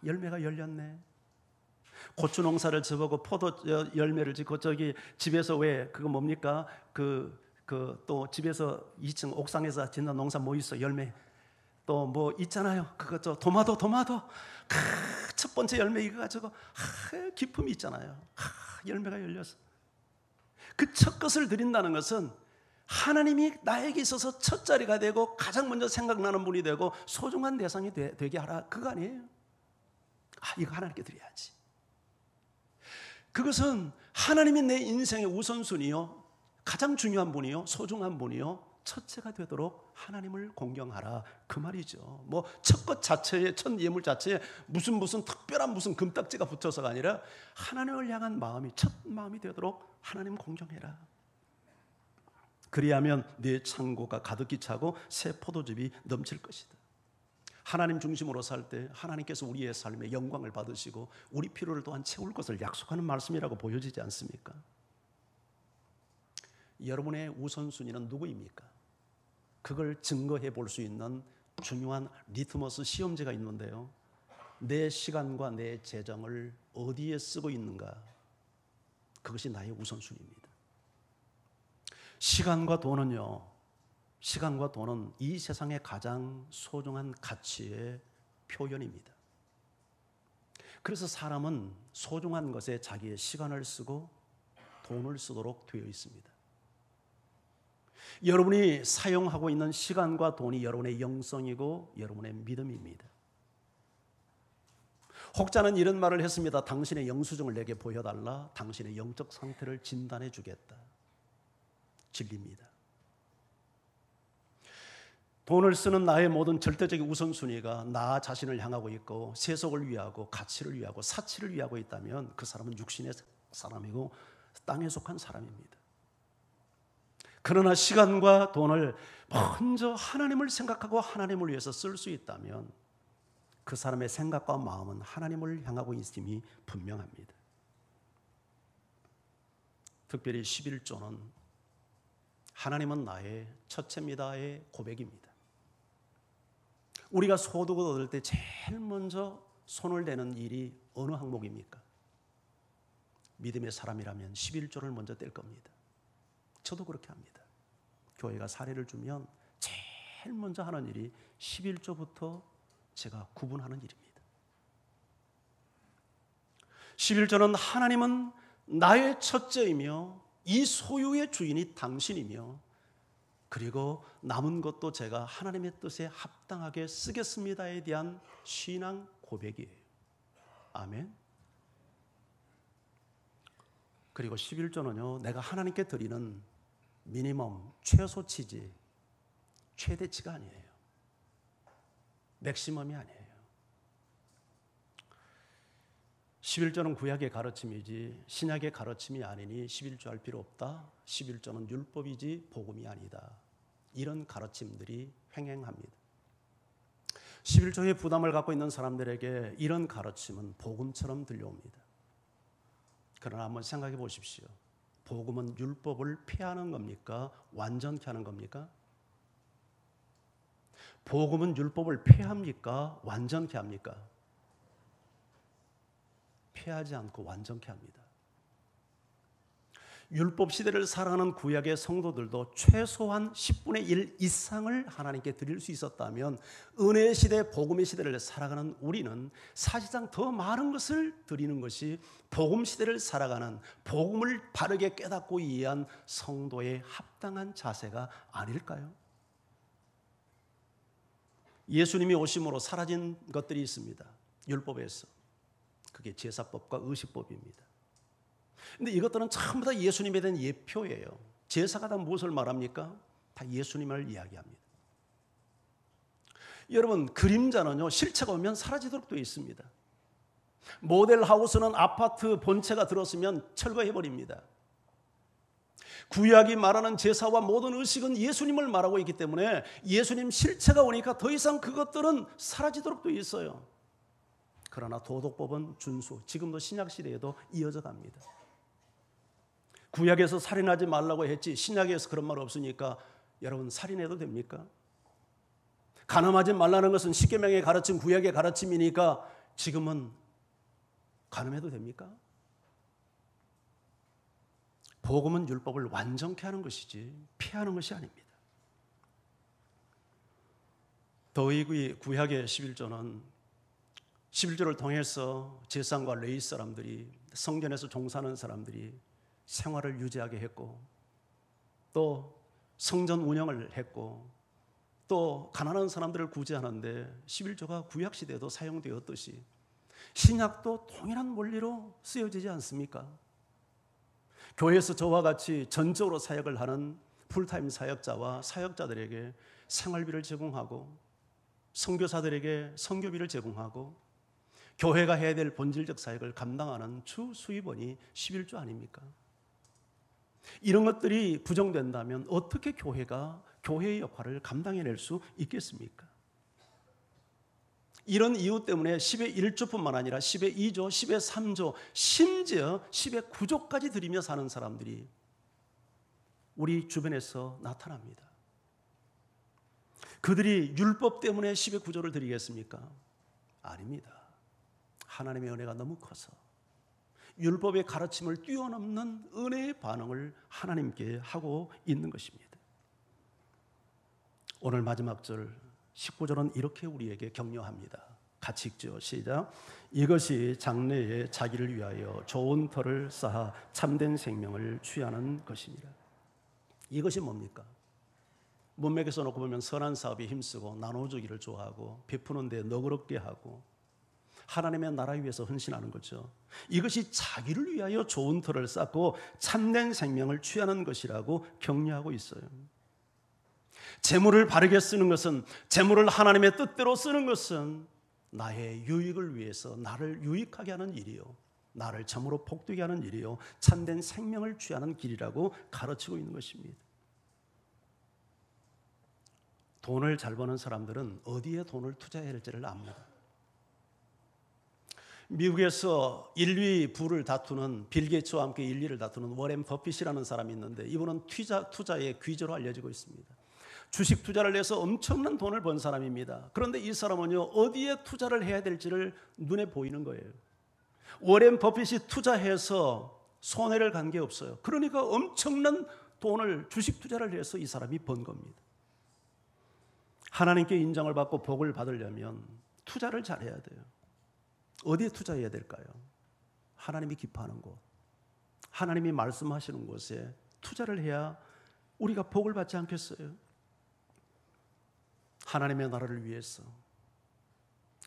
열매가 열렸네. 고추 농사를 접고 포도 열매를 짓고 저기 집에서 왜 그거 뭡니까? 또 집에서 2층 옥상에서 짓는 농사 뭐 있어? 열매 또 뭐 있잖아요. 그거 저 도마도 첫 번째 열매 이거 가지고 기쁨이 있잖아요. 열매가 열렸어. 그 첫 것을 드린다는 것은 하나님이 나에게 있어서 첫 자리가 되고 가장 먼저 생각나는 분이 되고 소중한 대상이 되게 하라, 그거 아니에요? 이거 하나님께 드려야지. 그것은 하나님이 내 인생의 우선순위요, 가장 중요한 분이요, 소중한 분이요, 첫째가 되도록 하나님을 공경하라, 그 말이죠. 뭐 첫 것 자체에, 첫 예물 자체에 무슨 특별한 무슨 금딱지가 붙어서가 아니라 하나님을 향한 마음이 첫 마음이 되도록 하나님 공경해라. 그리하면 네 창고가 가득히 차고 새 포도즙이 넘칠 것이다. 하나님 중심으로 살 때 하나님께서 우리의 삶에 영광을 받으시고 우리 필요를 또한 채울 것을 약속하는 말씀이라고 보여지지 않습니까? 여러분의 우선순위는 누구입니까? 그걸 증거해 볼 수 있는 중요한 리트머스 시험지가 있는데요, 내 시간과 내 재정을 어디에 쓰고 있는가, 그것이 나의 우선순위입니다. 시간과 돈은요, 시간과 돈은 이 세상의 가장 소중한 가치의 표현입니다. 그래서 사람은 소중한 것에 자기의 시간을 쓰고 돈을 쓰도록 되어 있습니다. 여러분이 사용하고 있는 시간과 돈이 여러분의 영성이고 여러분의 믿음입니다. 혹자는 이런 말을 했습니다. 당신의 영수증을 내게 보여달라. 당신의 영적 상태를 진단해 주겠다. 진리입니다. 돈을 쓰는 나의 모든 절대적인 우선순위가 나 자신을 향하고 있고 세속을 위하고 가치를 위하고 사치를 위하고 있다면 그 사람은 육신의 사람이고 땅에 속한 사람입니다. 그러나 시간과 돈을 먼저 하나님을 생각하고 하나님을 위해서 쓸 수 있다면 그 사람의 생각과 마음은 하나님을 향하고 있음이 분명합니다. 특별히 11조는 하나님은 나의 첫째입니다의 고백입니다. 우리가 소득을 얻을 때 제일 먼저 손을 대는 일이 어느 항목입니까? 믿음의 사람이라면 11조를 먼저 뗄 겁니다. 저도 그렇게 합니다. 교회가 사례를 주면 제일 먼저 하는 일이 11조부터 제가 구분하는 일입니다. 11조는 하나님은 나의 첫째이며 이 소유의 주인이 당신이며 그리고 남은 것도 제가 하나님의 뜻에 합당하게 쓰겠습니다에 대한 신앙 고백이에요. 아멘. 그리고 11조는요, 내가 하나님께 드리는 미니멈, 최소치지, 최대치가 아니에요. 맥시멈이 아니에요. 11조는 구약의 가르침이지 신약의 가르침이 아니니 11조 할 필요 없다. 11조는 율법이지 복음이 아니다. 이런 가르침들이 횡행합니다. 11조의 부담을 갖고 있는 사람들에게 이런 가르침은 복음처럼 들려옵니다. 그러나 한번 생각해 보십시오. 복음은 율법을 폐하는 겁니까? 완전케 하는 겁니까? 복음은 율법을 폐합니까? 완전케 합니까? 폐하지 않고 완전케 합니다. 율법 시대를 살아가는 구약의 성도들도 최소한 10분의 1 이상을 하나님께 드릴 수 있었다면 은혜의 시대, 복음의 시대를 살아가는 우리는 사실상 더 많은 것을 드리는 것이 복음 시대를 살아가는, 복음을 바르게 깨닫고 이해한 성도의 합당한 자세가 아닐까요? 예수님이 오심으로 사라진 것들이 있습니다. 율법에서. 그게 제사법과 의식법입니다. 근데 이것들은 전부 다 예수님에 대한 예표예요. 제사가 다 무엇을 말합니까? 다 예수님을 이야기합니다. 여러분, 그림자는요, 실체가 오면 사라지도록 되어 있습니다. 모델하우스는 아파트 본체가 들었으면 철거해버립니다. 구약이 말하는 제사와 모든 의식은 예수님을 말하고 있기 때문에 예수님 실체가 오니까 더 이상 그것들은 사라지도록 되어 있어요. 그러나 도덕법은 준수, 지금도 신약시대에도 이어져 갑니다. 구약에서 살인하지 말라고 했지 신약에서 그런 말 없으니까 여러분 살인해도 됩니까? 간음하지 말라는 것은 십계명의 가르침, 구약의 가르침이니까 지금은 간음해도 됩니까? 복음은 율법을 완전케 하는 것이지 피하는 것이 아닙니다. 더욱이 구약의 11조는 11조를 통해서 제사장과 레위 사람들이 성전에서 종사하는 사람들이 생활을 유지하게 했고 또 성전 운영을 했고 또 가난한 사람들을 구제하는데 11조가 구약시대에도 사용되었듯이 신약도 동일한 원리로 쓰여지지 않습니까? 교회에서 저와 같이 전적으로 사역을 하는 풀타임 사역자와 사역자들에게 생활비를 제공하고 선교사들에게 선교비를 제공하고 교회가 해야 될 본질적 사역을 감당하는 주 수입원이 11조 아닙니까? 이런 것들이 부정된다면 어떻게 교회가 교회의 역할을 감당해낼 수 있겠습니까? 이런 이유 때문에 10의 1조뿐만 아니라 10의 2조, 10의 3조, 심지어 10의 9조까지 드리며 사는 사람들이 우리 주변에서 나타납니다. 그들이 율법 때문에 10의 9조를 드리겠습니까? 아닙니다. 하나님의 은혜가 너무 커서 율법의 가르침을 뛰어넘는 은혜의 반응을 하나님께 하고 있는 것입니다. 오늘 마지막 절 19절은 이렇게 우리에게 격려합니다. 같이 읽죠. 시작. 이것이 장래에 자기를 위하여 좋은 터를 쌓아 참된 생명을 취하는 것이니라. 이것이 뭡니까? 문맥에서 놓고 보면 선한 사업에 힘쓰고 나눠주기를 좋아하고 베푸는 데 너그럽게 하고 하나님의 나라 위해서 헌신하는 거죠. 이것이 자기를 위하여 좋은 터를 쌓고 참된 생명을 취하는 것이라고 격려하고 있어요. 재물을 바르게 쓰는 것은, 재물을 하나님의 뜻대로 쓰는 것은 나의 유익을 위해서 나를 유익하게 하는 일이요, 나를 참으로 복되게 하는 일이요, 참된 생명을 취하는 길이라고 가르치고 있는 것입니다. 돈을 잘 버는 사람들은 어디에 돈을 투자해야 할지를 압니다. 미국에서 1, 2 부를 다투는 빌 게이츠와 함께 1, 2를 다투는 워렌 버핏이라는 사람이 있는데 이분은 투자의 귀재로 알려지고 있습니다. 주식 투자를 해서 엄청난 돈을 번 사람입니다. 그런데 이 사람은요, 어디에 투자를 해야 될지를 눈에 보이는 거예요. 워렌 버핏이 투자해서 손해를 간 게 없어요. 그러니까 엄청난 돈을 주식 투자를 해서 이 사람이 번 겁니다. 하나님께 인정을 받고 복을 받으려면 투자를 잘해야 돼요. 어디에 투자해야 될까요? 하나님이 기뻐하는 곳, 하나님이 말씀하시는 곳에 투자를 해야 우리가 복을 받지 않겠어요? 하나님의 나라를 위해서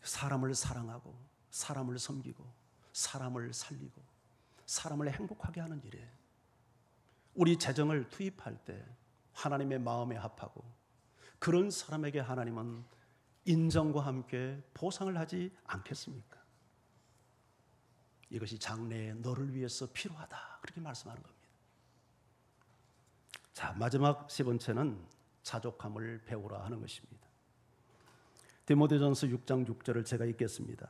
사람을 사랑하고 사람을 섬기고 사람을 살리고 사람을 행복하게 하는 일에 우리 재정을 투입할 때 하나님의 마음에 합하고 그런 사람에게 하나님은 인정과 함께 보상을 하지 않겠습니까? 이것이 장래에 너를 위해서 필요하다, 그렇게 말씀하는 겁니다. 자, 마지막 세 번째는 자족함을 배우라 하는 것입니다. 디모데전서 6장 6절을 제가 읽겠습니다.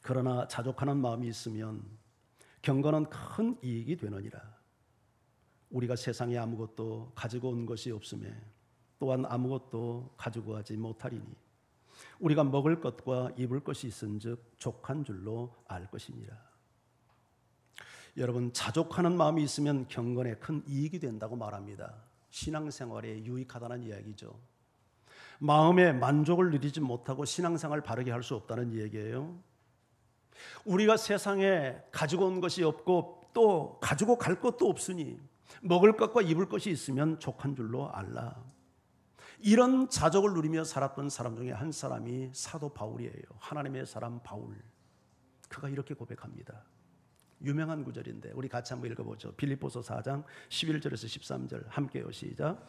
그러나 자족하는 마음이 있으면 경건은 큰 이익이 되느니라. 우리가 세상에 아무것도 가지고 온 것이 없음에 또한 아무것도 가지고 가지 못하리니 우리가 먹을 것과 입을 것이 있은즉 족한 줄로 알 것이니라. 여러분, 자족하는 마음이 있으면 경건에 큰 이익이 된다고 말합니다. 신앙생활에 유익하다는 이야기죠. 마음의 만족을 누리지 못하고 신앙생활을 바르게 할 수 없다는 얘기예요. 우리가 세상에 가지고 온 것이 없고 또 가지고 갈 것도 없으니 먹을 것과 입을 것이 있으면 족한 줄로 알라. 이런 자족을 누리며 살았던 사람 중에 한 사람이 사도 바울이에요. 하나님의 사람 바울. 그가 이렇게 고백합니다. 유명한 구절인데 우리 같이 한번 읽어보죠. 빌립보서 4장 11절에서 13절 함께요. 시작.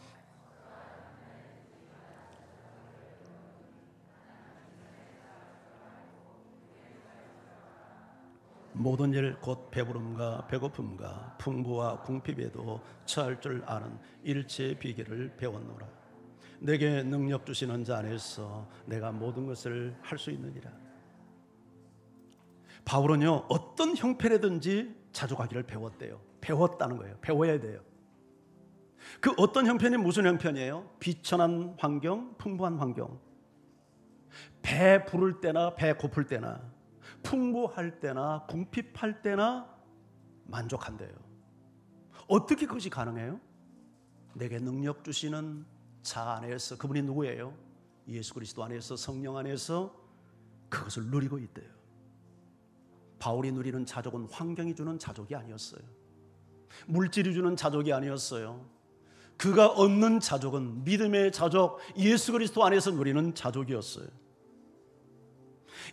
모든 일 곧 배부름과 배고픔과 풍부와 궁핍에도 처할 줄 아는 일체의 비결을 배웠노라. 내게 능력 주시는 자 안에서 내가 모든 것을 할 수 있느니라. 바울은요, 어떤 형편이든지 자족하기를 배웠대요. 배웠다는 거예요. 배워야 돼요. 그 어떤 형편이 무슨 형편이에요? 비천한 환경, 풍부한 환경. 배 부를 때나 배 고플 때나, 풍부할 때나 궁핍할 때나 만족한대요. 어떻게 그것이 가능해요? 내게 능력 주시는 자 안에서, 그분이 누구예요? 예수 그리스도 안에서, 성령 안에서 그것을 누리고 있대요. 바울이 누리는 자족은 환경이 주는 자족이 아니었어요. 물질이 주는 자족이 아니었어요. 그가 얻는 자족은 믿음의 자족, 예수 그리스도 안에서 누리는 자족이었어요.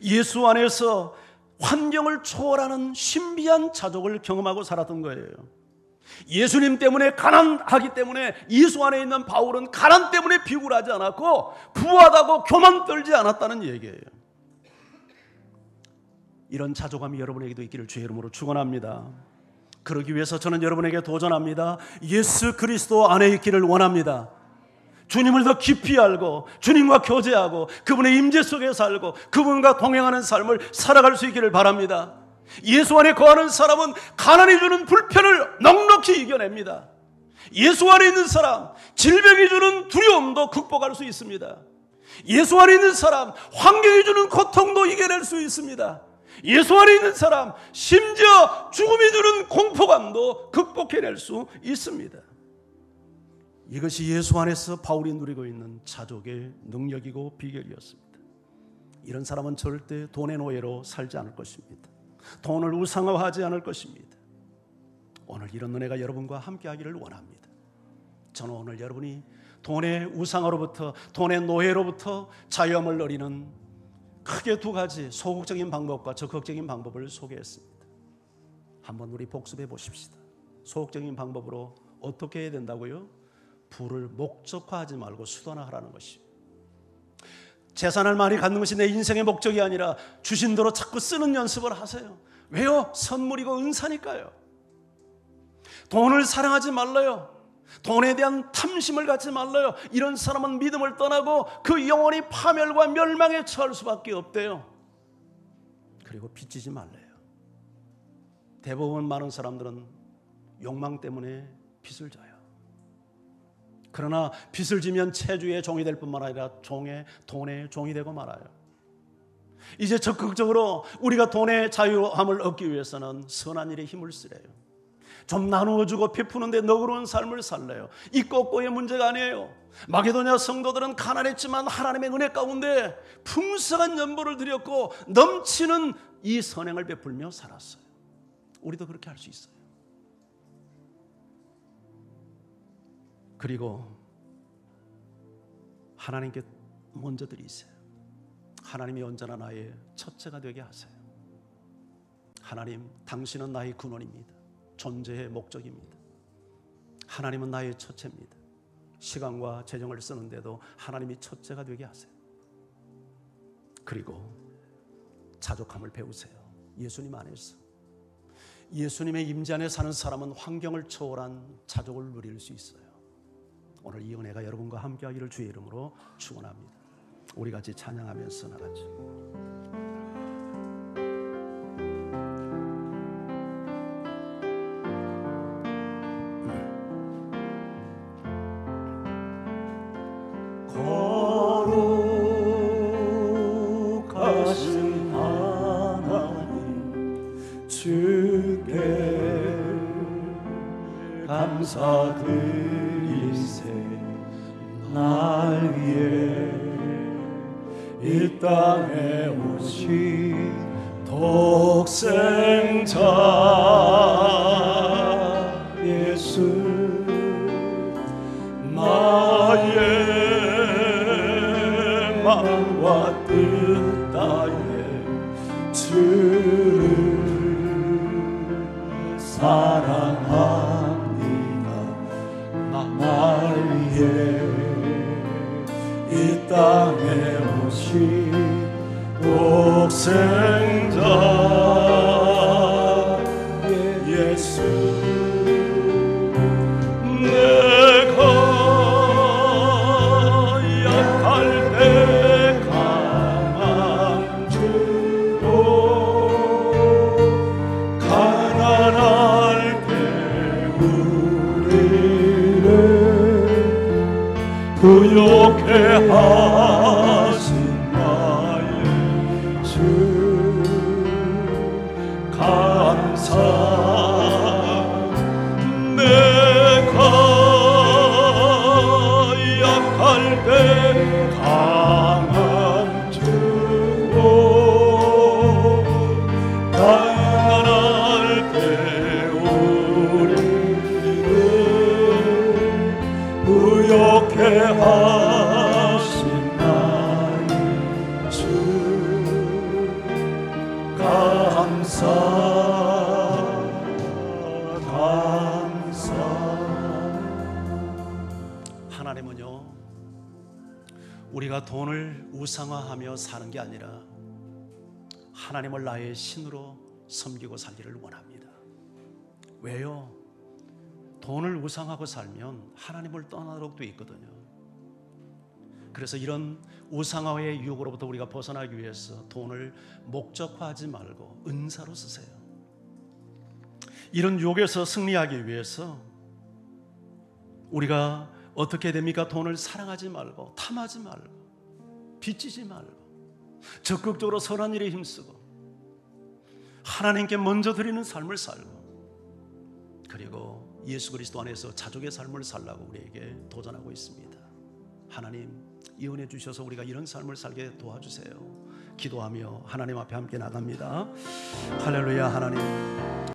예수 안에서 환경을 초월하는 신비한 자족을 경험하고 살았던 거예요. 예수님 때문에 가난하기 때문에 예수 안에 있는 바울은 가난 때문에 비굴하지 않았고 부하다고 교만 떨지 않았다는 얘기예요. 이런 자족감이 여러분에게도 있기를 주의 이름으로 축원합니다. 그러기 위해서 저는 여러분에게 도전합니다. 예수 그리스도 안에 있기를 원합니다. 주님을 더 깊이 알고 주님과 교제하고 그분의 임재 속에 살고 그분과 동행하는 삶을 살아갈 수 있기를 바랍니다. 예수 안에 거하는 사람은 가난이 주는 불편을 넉넉히 이겨냅니다. 예수 안에 있는 사람, 질병이 주는 두려움도 극복할 수 있습니다. 예수 안에 있는 사람, 환경이 주는 고통도 이겨낼 수 있습니다. 예수 안에 있는 사람, 심지어 죽음이 주는 공포감도 극복해낼 수 있습니다. 이것이 예수 안에서 바울이 누리고 있는 자족의 능력이고 비결이었습니다. 이런 사람은 절대 돈의 노예로 살지 않을 것입니다. 돈을 우상화하지 않을 것입니다. 오늘 이런 은혜가 여러분과 함께하기를 원합니다. 저는 오늘 여러분이 돈의 우상화로부터, 돈의 노예로부터 자유함을 누리는 크게 두 가지 소극적인 방법과 적극적인 방법을 소개했습니다. 한번 우리 복습해 보십시다. 소극적인 방법으로 어떻게 해야 된다고요? 부를 목적화하지 말고 수단화하라는 것이에요. 재산을 많이 갖는 것이 내 인생의 목적이 아니라 주신 대로 자꾸 쓰는 연습을 하세요. 왜요? 선물이고 은사니까요. 돈을 사랑하지 말라요. 돈에 대한 탐심을 갖지 말라요. 이런 사람은 믿음을 떠나고 그 영혼이 파멸과 멸망에 처할 수밖에 없대요. 그리고 빚지지 말래요. 대부분 많은 사람들은 욕망 때문에 빚을 져요. 그러나 빚을 지면 체주의 종이 될 뿐만 아니라 돈의 종이 되고 말아요. 이제 적극적으로 우리가 돈의 자유함을 얻기 위해서는 선한 일에 힘을 쓰래요. 좀 나누어주고 베푸는데 너그러운 삶을 살래요. 있고 없고의 문제가 아니에요. 마게도냐 성도들은 가난했지만 하나님의 은혜 가운데 풍성한 연보를 드렸고 넘치는 이 선행을 베풀며 살았어요. 우리도 그렇게 할 수 있어요. 그리고 하나님께 먼저 드리세요. 하나님이 언제나 나의 첫째가 되게 하세요. 하나님, 당신은 나의 근원입니다. 존재의 목적입니다. 하나님은 나의 첫째입니다. 시간과 재정을 쓰는데도 하나님이 첫째가 되게 하세요. 그리고 자족함을 배우세요. 예수님 안에서. 예수님의 임재 안에 사는 사람은 환경을 초월한 자족을 누릴 수 있어요. 오늘 이 은혜가 여러분과 함께하기를 주의 이름으로 축원합니다. 우리 같이 찬양하면서 나가죠. 거룩하신 하나님 주께 감사드리세. 날 위해 이 땅에 오신 독생자 예수, 나의 마음과 뜻 다해 주를 사랑합니다. 날 위해 이 땅에 오신 독생자 부욕해 하신 나의 주 감사 내가 약할 때 강한 주로 강건할 때 우리를 부욕해 하신 나의 주 감사 하나님은요, 우리가 돈을 우상화하며 사는 게 아니라 하나님을 나의 신으로 섬기고 살기를 원합니다. 왜요? 돈을 우상하고 살면 하나님을 떠나도록 돼 있거든요. 그래서 이런 우상화의 유혹으로부터 우리가 벗어나기 위해서 돈을 목적화하지 말고 은사로 쓰세요. 이런 유혹에서 승리하기 위해서 우리가 어떻게 됩니까? 돈을 사랑하지 말고, 탐하지 말고, 빚지지 말고, 적극적으로 선한 일에 힘쓰고 하나님께 먼저 드리는 삶을 살고, 그리고 예수 그리스도 안에서 자족의 삶을 살라고 우리에게 도전하고 있습니다. 하나님, 이 은혜 주셔서 우리가 이런 삶을 살게 도와주세요. 기도하며 하나님 앞에 함께 나갑니다. 할렐루야. 하나님,